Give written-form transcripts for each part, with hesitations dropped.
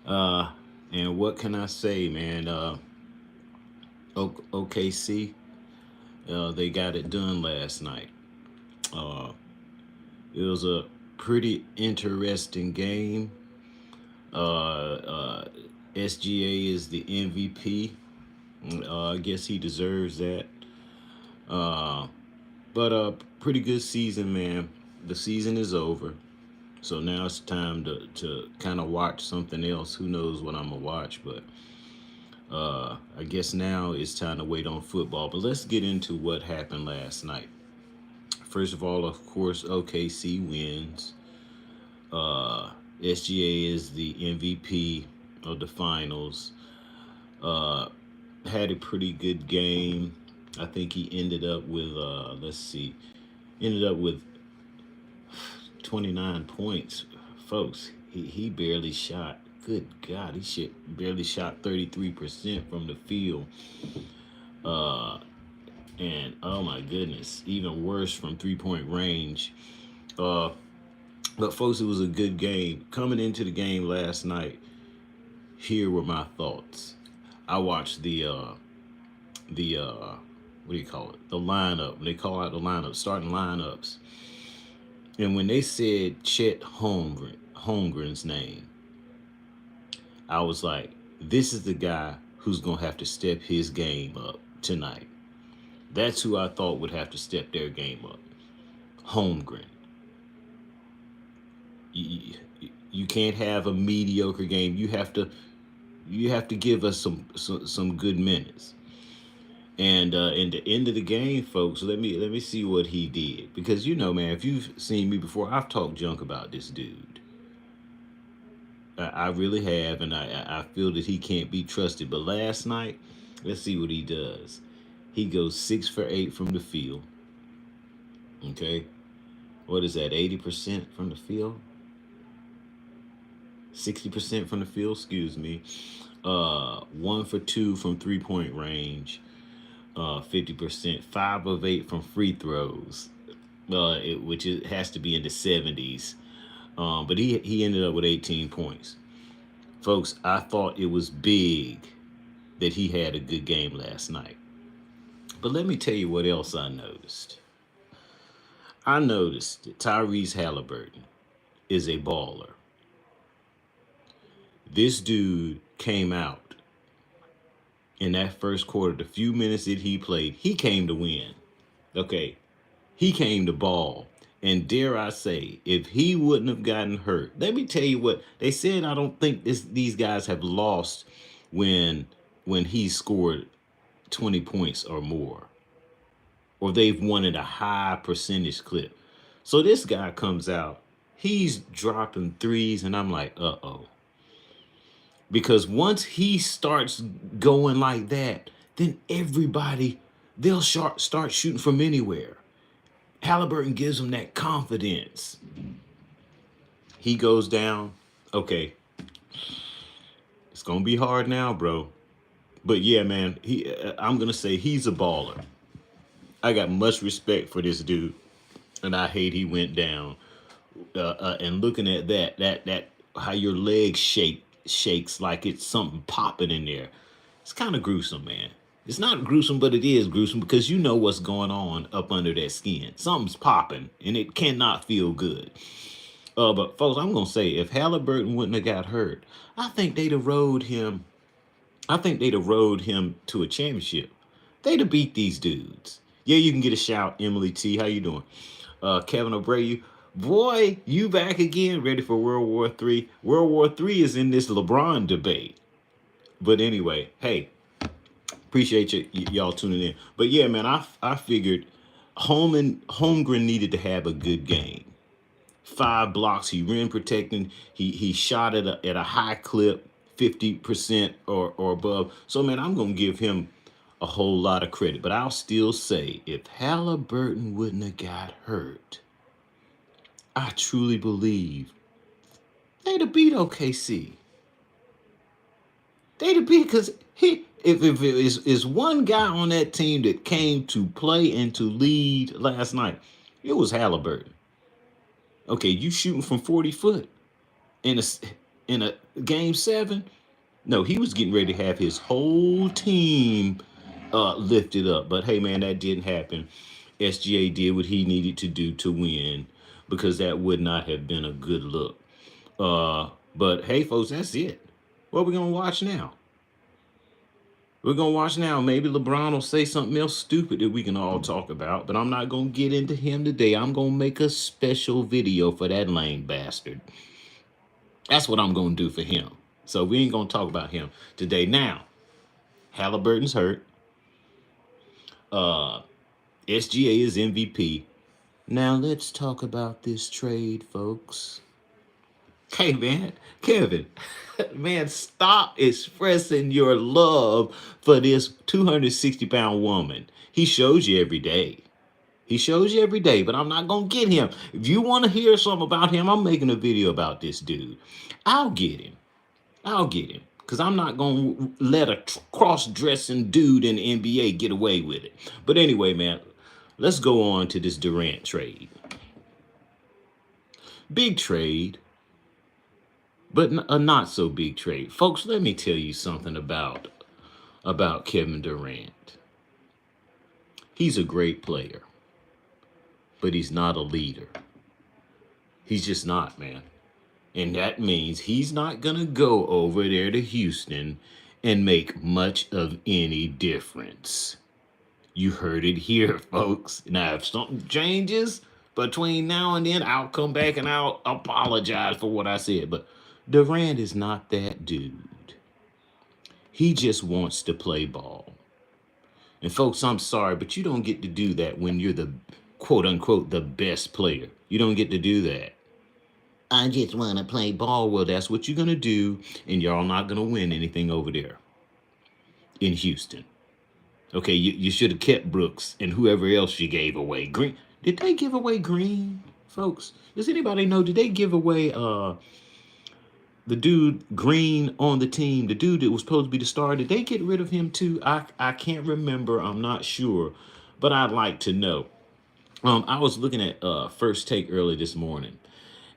Uh, and what can I say, man? OKC, they got it done last night. Uh, it was a pretty interesting game. Uh, uh, SGA is the MVP. I guess he deserves that. Uh, but pretty good season, man. The season is over. So now it's time to kind of watch something else. Who knows what I'm gonna watch, but I guess now it's time to wait on football. But let's get into what happened last night. First of all, of course, OKC wins. Uh, SGA is the MVP of the finals. Uh, had a pretty good game. I think he ended up with let's see, ended up with 29 points, folks. He barely shot. Good God, barely shot 33% from the field. Uh, and oh my goodness, even worse from 3 point range. Uh, but folks, it was a good game. Coming into the game last night, here were my thoughts. I watched the what do you call it? The lineup. They call out the lineup, starting lineups. And when they said Holmgren's name, I was like, this is the guy who's gonna have to step his game up tonight. That's who I thought would have to step their game up. Holmgren. You, you can't have a mediocre game. You have to give us some good minutes. And in the end of the game, folks, let me see what he did, because man, if you've seen me before, I've talked junk about this dude. I really have, and I feel that he can't be trusted. But last night, let's see what he does. He goes 6 for 8 from the field. Okay, what is that? 80% from the field, 60% from the field. Excuse me. 1 for 2 from 3 point range. 50%. 5 of 8 from free throws. Which has to be in the 70s. But he ended up with 18 points. Folks, I thought it was big that he had a good game last night. But let me tell you what else I noticed. I noticed that Tyrese Halliburton is a baller. This dude came out in that first quarter, the few minutes that he played, he came to win. Okay, he came to ball. And dare I say, if he wouldn't have gotten hurt, let me tell you what they said. I don't think these guys have lost when he scored 20 points or more, or they've won at a high percentage clip. So this guy comes out, he's dropping threes, and I'm like, uh-oh. Because once he starts going like that, then everybody, they'll start shooting from anywhere. Halliburton gives him that confidence. He goes down. Okay, it's gonna be hard now, bro. But yeah, man, I'm gonna say he's a baller. I got much respect for this dude, and I hate he went down. And looking at that how your leg shakes like it's something popping in there. It's kind of gruesome, man. It's not gruesome, but it is gruesome because you know what's going on up under that skin. Something's popping, and it cannot feel good. But folks, I'm gonna say if Halliburton wouldn't have got hurt, I think they'd have rode him. I think they'd have rode him to a championship. They'd have beat these dudes. Yeah, you can get a shout, Emily T. How you doing? Kevin Abreu, boy, you back again, ready for World War III. World War III is in this LeBron debate. But anyway, hey, appreciate y'all tuning in. But yeah, man, I figured Holmgren needed to have a good game. 5 blocks. He rim protecting. He shot at a high clip, 50% or above. So man, I'm gonna give him a whole lot of credit. But I'll still say, if Halliburton wouldn't have got hurt, I truly believe they'd have beat OKC. They'd have beat, because if it is one guy on that team that came to play and to lead last night, it was Halliburton. Okay, you shooting from 40 foot, and in a game 7. No, he was getting ready to have his whole team lifted up. But hey, man, that didn't happen. SGA did what he needed to do to win because that would not have been a good look. But hey, folks, that's it. What are we gonna watch now? We're gonna watch now. Maybe LeBron will say something else stupid that we can all talk about, but I'm not gonna get into him today. I'm gonna make a special video for that lame bastard. That's what I'm gonna do for him. So we ain't gonna talk about him today. Now, Halliburton's hurt. SGA is MVP. Now let's talk about this trade, folks. Hey, man, Kevin, man, stop expressing your love for this 260-pound woman. He shows you every day. He shows you every day, but I'm not going to get him. If you want to hear something about him, I'm making a video about this dude. I'll get him. I'll get him. Because I'm not going to let a cross-dressing dude in the NBA get away with it. But anyway, man, let's go on to this Durant trade. Big trade, but a not so big trade. Folks, let me tell you something about Kevin Durant. He's a great player, but he's not a leader. He's just not, man. And that means he's not going to go over there to Houston and make much of any difference. You heard it here, folks. Now, if something changes between now and then, I'll come back and I'll apologize for what I said. But Durant is not that dude. He just wants to play ball. And folks, I'm sorry, but you don't get to do that when you're the quote unquote the best player. You don't get to do that. I just want to play ball. Well, that's what you're going to do, and y'all not going to win anything over there in Houston. Okay, you should have kept Brooks and whoever else you gave away. Green. Did they give away Green, folks? Does anybody know? Did they give away the dude Green on the team, the dude that was supposed to be the star? Did they get rid of him too? I can't remember. I'm not sure, but I'd like to know. I was looking at First Take early this morning,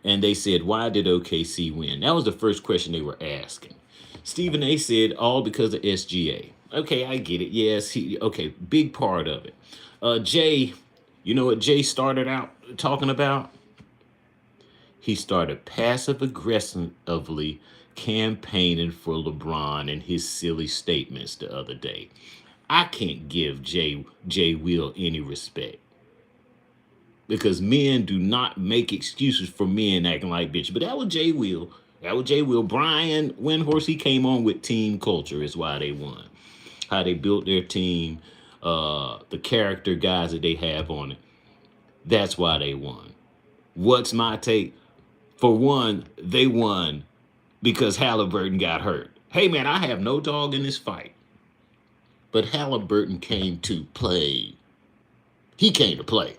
and they said, why did OKC win? That was the first question they were asking. Stephen A said, all because of SGA. Okay, I get it. Yes, okay, big part of it. Jay, you know what Jay started out talking about? He started passive aggressively campaigning for LeBron and his silly statements the other day. I can't give Jay Will any respect, because men do not make excuses for men acting like bitch. But that was Jay Will. That was Jay Will. Brian Windhorse, he came on with team culture is why they won. How they built their team, the character guys that they have on it. That's why they won. What's my take? For one, they won because Halliburton got hurt. Hey, man, I have no dog in this fight. But Halliburton came to play. He came to play.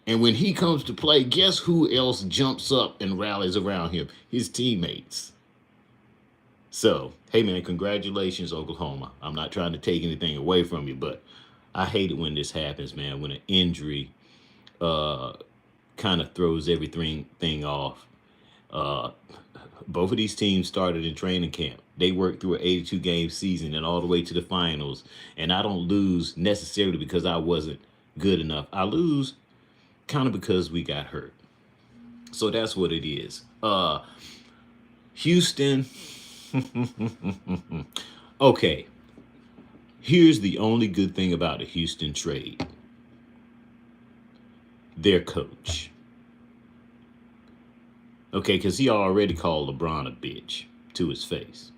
And when he comes to play, guess who else jumps up and rallies around him? His teammates. So, hey, man, congratulations, Oklahoma. I'm not trying to take anything away from you, but I hate it when this happens, man, when an injury kind of throws everything off. Both of these teams started in training camp. They worked through an 82-game season and all the way to the finals. And I don't lose necessarily because I wasn't good enough. I lose kind of because we got hurt. So that's what it is. Houston. Okay. Here's the only good thing about the Houston trade. Their coach. Okay, because he already called LeBron a bitch to his face.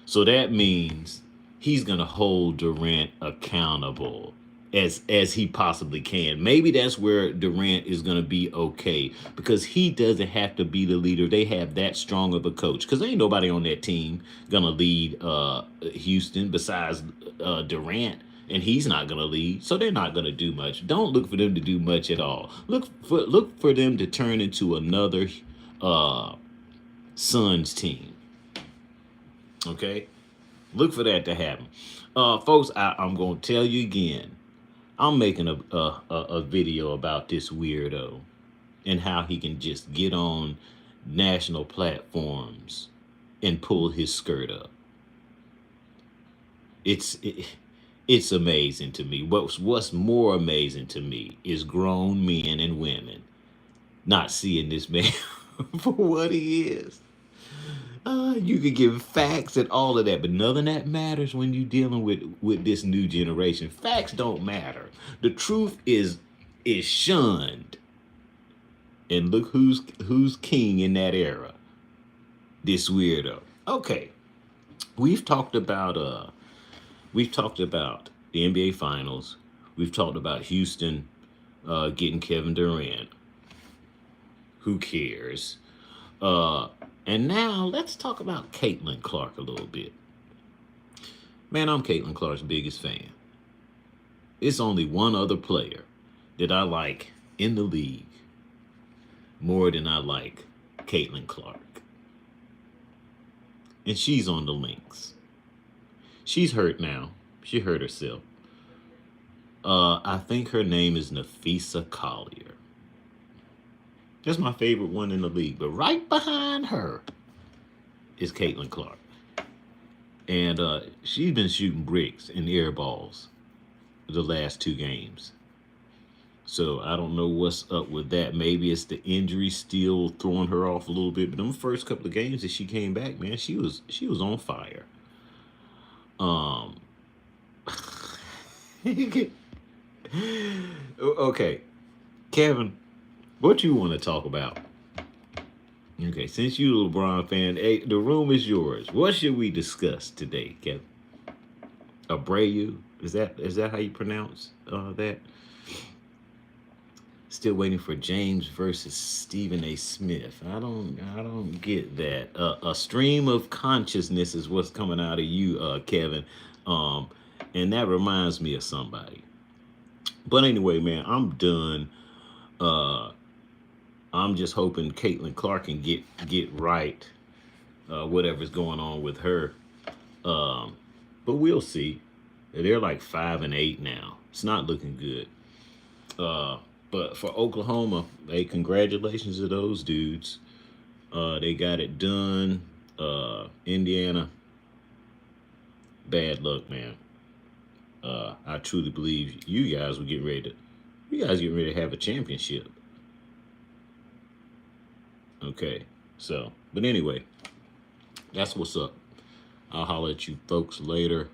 So that means he's going to hold Durant accountable as he possibly can. Maybe that's where Durant is going to be okay, because he doesn't have to be the leader. They have that strong of a coach, because there ain't nobody on that team going to lead Houston besides Durant, and he's not going to lead, so they're not going to do much. Don't look for them to do much at all. Look for them to turn into another Suns team. Okay? Look for that to happen. Folks, I'm going to tell you again. I'm making a video about this weirdo and how he can just get on national platforms and pull his skirt up. It's amazing to me. What's more amazing to me is grown men and women not seeing this man for what he is. You could give facts and all of that, but none of that matters when you're dealing with this new generation. Facts don't matter. The truth is shunned. And look who's king in that era. This weirdo. Okay, we've talked about the NBA Finals. We've talked about Houston getting Kevin Durant. Who cares? Uh, and now let's talk about Caitlin Clark a little bit. Man, I'm Caitlin Clark's biggest fan. It's only one other player that I like in the league more than I like Caitlin Clark. And she's on the Lynx. She's hurt now. She hurt herself. I think her name is Nafisa Collier. That's my favorite one in the league. But right behind her is Caitlin Clark. And she's been shooting bricks and air balls the last two games. So I don't know what's up with that. Maybe it's the injury still throwing her off a little bit. But them first couple of games that she came back, man, she was on fire. Um okay, Kevin, what you want to talk about? Okay, since you're a LeBron fan, hey, the room is yours. What should we discuss today, Kevin? Abreu? Is that how you pronounce that? Still waiting for James versus Stephen A. Smith. I don't get that. A stream of consciousness is what's coming out of you, Kevin. And that reminds me of somebody. But anyway, man, I'm done. Uh, I'm just hoping Caitlin Clark can get right. Whatever's going on with her. But we'll see. They're like 5-8 now. It's not looking good. But for Oklahoma, hey, congratulations to those dudes. They got it done. Indiana, bad luck, man. I truly believe you guys getting ready to have a championship. Okay, so, but anyway, that's what's up. I'll holler at you folks later.